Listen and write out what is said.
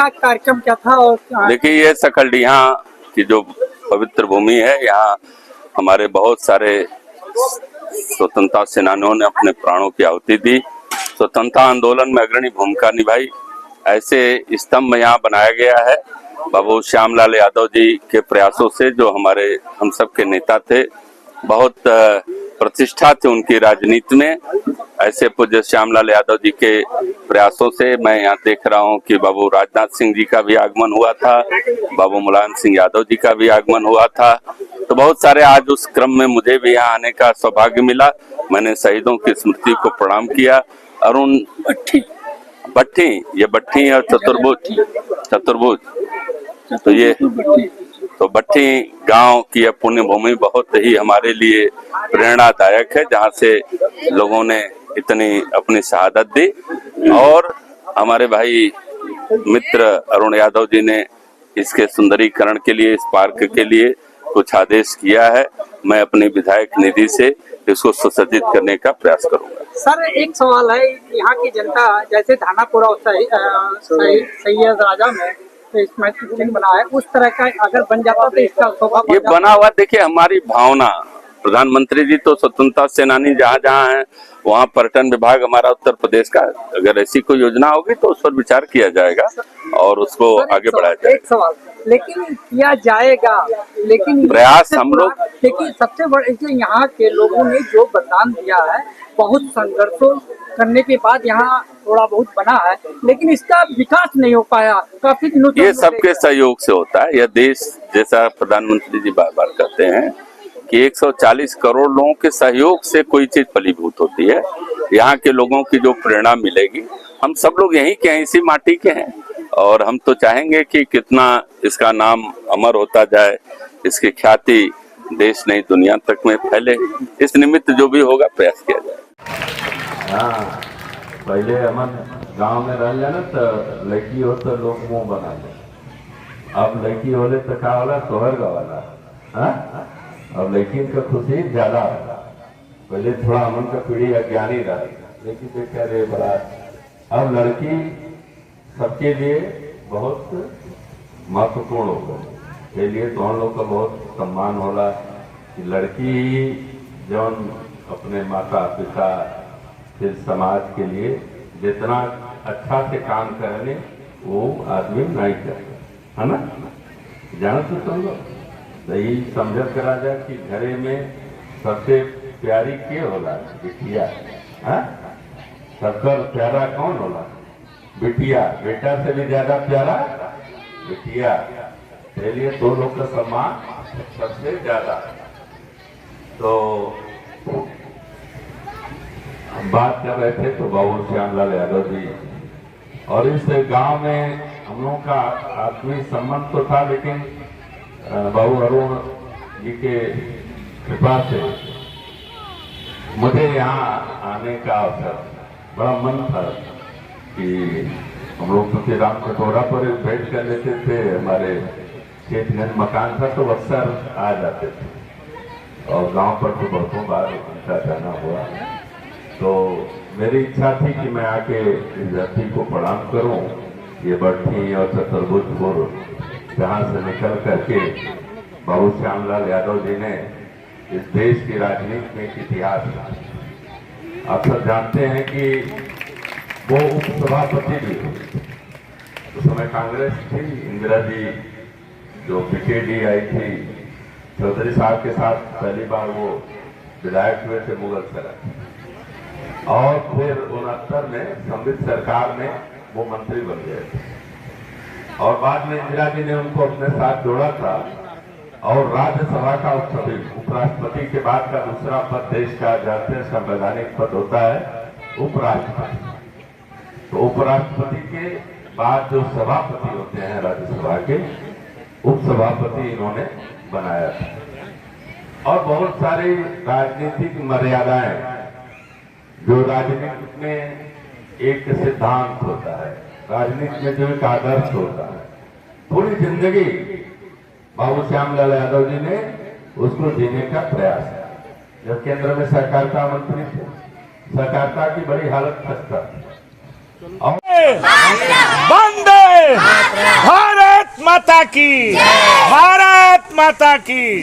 का कार्यक्रम क्या था? और देखिए, ये सकलडीहा की जो पवित्र भूमि है, यहाँ हमारे बहुत सारे स्वतंत्रता सेनानियों ने अपने प्राणों की आहुति दी, स्वतंत्रता आंदोलन में अग्रणी भूमिका निभाई। ऐसे स्तंभ यहाँ बनाया गया है बाबू श्यामलाल यादव जी के प्रयासों से, जो हमारे हम सब के नेता थे। बहुत प्रतिष्ठा थी उनकी राजनीति में। ऐसे पूज्य श्यामलाल यादव जी के प्रयासों से मैं यहाँ देख रहा हूँ कि बाबू राजनाथ सिंह जी का भी आगमन हुआ था, बाबू मुलायम सिंह यादव जी का भी आगमन हुआ था। तो बहुत सारे आज उस क्रम में मुझे भी यहाँ आने का सौभाग्य मिला। मैंने शहीदों की स्मृति को प्रणाम किया। अरुण भट्टी, ये भट्टी और चतुर्भुज, तो ये तो भट्टी गांव की यह पुण्य भूमि बहुत ही हमारे लिए प्रेरणादायक है, जहां से लोगों ने इतनी अपनी शहादत दी। और हमारे भाई मित्र अरुण यादव जी ने इसके सुंदरीकरण के लिए, इस पार्क के लिए कुछ आदेश किया है। मैं अपनी विधायक निधि से इसको सुसज्जित करने का प्रयास करूंगा। सर, एक सवाल है, यहाँ की जनता जैसे धानापुरा और सैयद राजा में स्मृति चिन्ह बना है, उस तरह का अगर बन जाता तो इसका शोभा ये बना हुआ, देखिए हमारी भावना, प्रधानमंत्री जी तो स्वतंत्रता सेनानी जहाँ जहाँ हैं वहाँ पर्यटन विभाग हमारा उत्तर प्रदेश का, अगर ऐसी कोई योजना होगी तो उस पर विचार किया जाएगा और उसको आगे बढ़ाया जाएगा। एक सवाल, लेकिन किया जाएगा, लेकिन प्रयास हम लोग, लेकिन सबसे बड़ा इसलिए यहाँ के लोगों ने जो बलिदान दिया है, बहुत संघर्षों करने के बाद यहाँ थोड़ा बहुत बना है, लेकिन इसका विकास नहीं हो पाया काफी दिनों से। ये सबके सहयोग से होता है। यह देश, जैसा प्रधानमंत्री जी बार बार कहते हैं कि 140 करोड़ लोगों के सहयोग से कोई चीज फलीभूत होती है। यहाँ के लोगों की जो प्रेरणा मिलेगी, हम सब लोग यहीं के हैं, इसी माटी के हैं, और हम तो चाहेंगे कि कितना इसका नाम अमर होता जाए, इसकी ख्याति देश नहीं दुनिया तक में फैले। इस निमित्त जो भी होगा प्रयास किया जाए। हाँ, पहले हमन गांव में रह जाना तो लड़की हो तो लोग मुंह बना ले, अब लड़की होले तो का होला, सोहर गवाला। हाँ, अब लड़की का खुशी ज्यादा। पहले थोड़ा हमन का पीढ़ी अज्ञानी रहा, लेकिन देखा रे बड़ा, अब लड़की सबके लिए बहुत महत्वपूर्ण हो गई। के लिए तो हम लोग का बहुत सम्मान होला कि लड़की जौन अपने माता पिता फिर समाज के लिए जितना अच्छा से काम करने वो आदमी नहीं करता है ना। जाना तो तुम लोग सही समझ करा जाए कि घरे में सबसे प्यारी के होला, बिटिया। हाँ, सबका प्यारा कौन होला? बिटिया। बेटा से भी ज्यादा प्यारा बिटिया। इसलिए दो लोग का सम्मान सबसे ज्यादा। तो हम बात कर रहे थे तो बाबू श्यामलाल यादव जी, और इस गांव में हम लोगों का आत्मीय संबंध तो था, लेकिन बाबू अरुण जी के कृपा से मुझे यहाँ आने का अवसर, बड़ा मन था कि हम लोग तो राम कटोरा पर बैठ कर लेते थे, हमारे खेतगंज मकान था तो अक्सर आ जाते थे, और गांव पर तो बहुतों बार उनका जाना हुआ। तो मेरी इच्छा थी कि मैं आके इस धरती को प्रणाम करूं। ये भट्टी और चतुर्भुजपुर जहां से निकल करके बाबू श्यामलाल यादव जी ने इस देश की राजनीति में एक इतिहास था। आप सब जानते हैं कि वो उपसभापति भी थे। उस समय कांग्रेस थी, इंदिरा जी जो बीकेडी आई थी, चौधरी साहब के साथ पहली बार वो विधायक हुए थे मुगलसराय, और फिर 69 में संवित सरकार में वो मंत्री बन गए थे, और बाद में इंदिरा जी ने उनको अपने साथ जोड़ा था, और राज्यसभा का उपराष्ट्रपति के बाद का दूसरा पद देश का जानते हैं संवैधानिक पद होता है उपराष्ट्रपति। तो उपराष्ट्रपति के बाद जो सभापति होते हैं राज्यसभा के, उपसभापति इन्होंने बनाया था। और बहुत सारी राजनीतिक मर्यादाएं, जो राजनीति में एक सिद्धांत होता है, राजनीति में जो एक आदर्श होता है, पूरी जिंदगी बाबू श्यामलाल यादव जी ने उसको जीने का प्रयास किया। जब केंद्र में सहकारिता मंत्री थे, सहकारिता की बड़ी हालत खस्ता थी। वंदे माता की, भारत माता की।